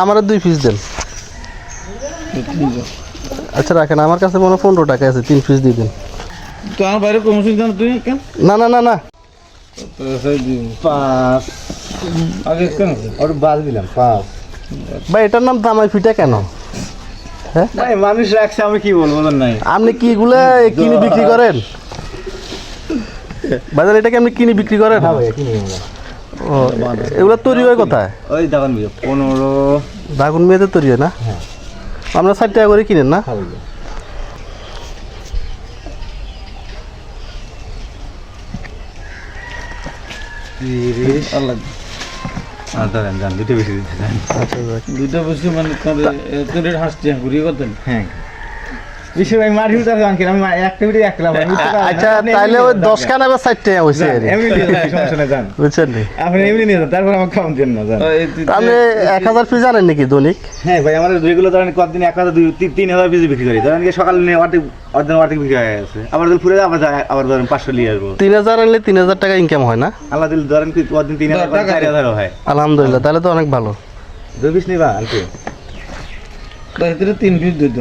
আমার 2 পিস দেন। আচ্ছা রাখেন, আমার কাছে মনে 15 টাকা আছে, 3 পিস দিয়ে দেন। তোমার বাইরে কমিশন জানো তুই কেন? না না না না, 5 আগে কেন আর বাদ দিলাম 5। ভাই এটার নাম দামাই ফিটা কেন? হ্যাঁ ভাই মানুষ রাখছে, আমি কি বলবো নাই। আপনি কি এগুলা কিনে বিক্রি করেন? বাজার এটাকে আপনি কিনে বিক্রি করেন? হ্যাঁ ভাই কিনে আমরা। ও এগুলা তৈরি হয় কোথায়? ওই দাগান বিয়ে 15 দাগুন মেয়েদের তৈরি হয় না? হ্যাঁ। আমরা 60 টাকা করে কিনেন না? হ্যাঁ ভাই। আল্লাহ ধরেন যান, দুটো বেশি দিতে চান। আচ্ছা যাক। দুটো বসে মানে তোর রেট হাসতে ঘুরিয়ে করতেন। হ্যাঁ বেশি ভাই মারি উঠার গান কিনা আমি একটা ভিডিও একলা ভাই। আচ্ছা তাইলে ওই 10 খানা বা 60 টাকা হইছে আর এমনি নিয়ে যান, সমস্যা নাই যান। বুঝছেন নি? আপনি এমনি নিয়ে যান, তারপর আমাকে খাওয়ান দেন না যান। আপনি 1000 পিস জানেন নাকি দৈনিক? হ্যাঁ ভাই আমাদের রেগুলার ধরেন কতদিন 1000-3000 পিস বিক্রি করি। ধরেন সকালে নিয়ে অর্ধেক বিক্রি হয়ে গেছে, আবার যদি ফুরে যায় আবার ধরেন 500 নিয়ে আসবো। 3000 আনলে 3000 টাকা ইনকাম হয় না? আল্লাহ দিল ধরেন কি কতদিন 3000-4000 হয়। আলহামদুলিল্লাহ, তাহলে তো অনেক ভালো। 2 পিস নিবা আলকে ভিতরে 3 পিস দিত।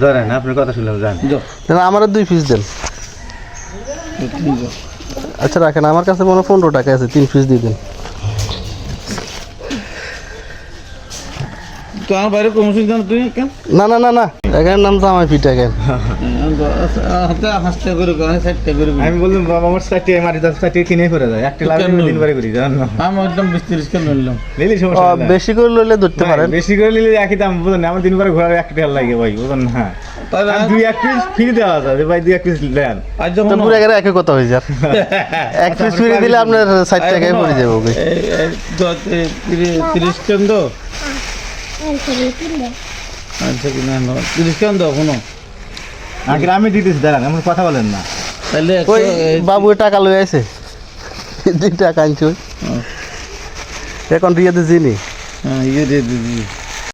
ধরেন আপনার কথা শুনলাম যান। তাহলে আমার 2 পিস দেন। আচ্ছা রাখেন, আমার কাছে মনে 15 টাকা আছে, 3 পিস দিয়ে দেন। তোমার বাইরে কমিশন জানো তুই কেন? না না না না, এখানে নাম দামাই ফিটা কেন? হাসতে করে 60 করে আমি বললাম বাবা আমার 60 টাকা মারি 10 টাকা কিনে করে যায়, একটা লাভ দিন বারে করি জান না। আমি একদম 20-30 কেন নিলাম। নিলি সমস্যা নাই। বেশি করে লইলে ধরতে পারেন। বেশি করে নিলে একই দাম বুঝুন না, আমার দিন পরে ঘোরার 1 টাকা লাগে ভাই বুঝুন না। তাহলে 2-1 পিস ফ্রি দেওয়া যাবে ভাই, 2-1 পিস দেন। আজ তো যখন পুরো এখানে একই কথা হয়ে যায়। এক পিস ফিরে দিলে আপনার 60 টাকায় পড়ে যাবে ওকে। 30 কেন দো? আচ্ছা কি না 30 কেন দাও কোনো? আগে আমি দিতেছি দাঁড়ান, এমন কথা বলেন না। তাহলে ওই বাবু টাকা লই আইছে, 2 টাকা আনছি। এখন রিয়াতে চিনি। ইয়ে দিয়ে দিবি।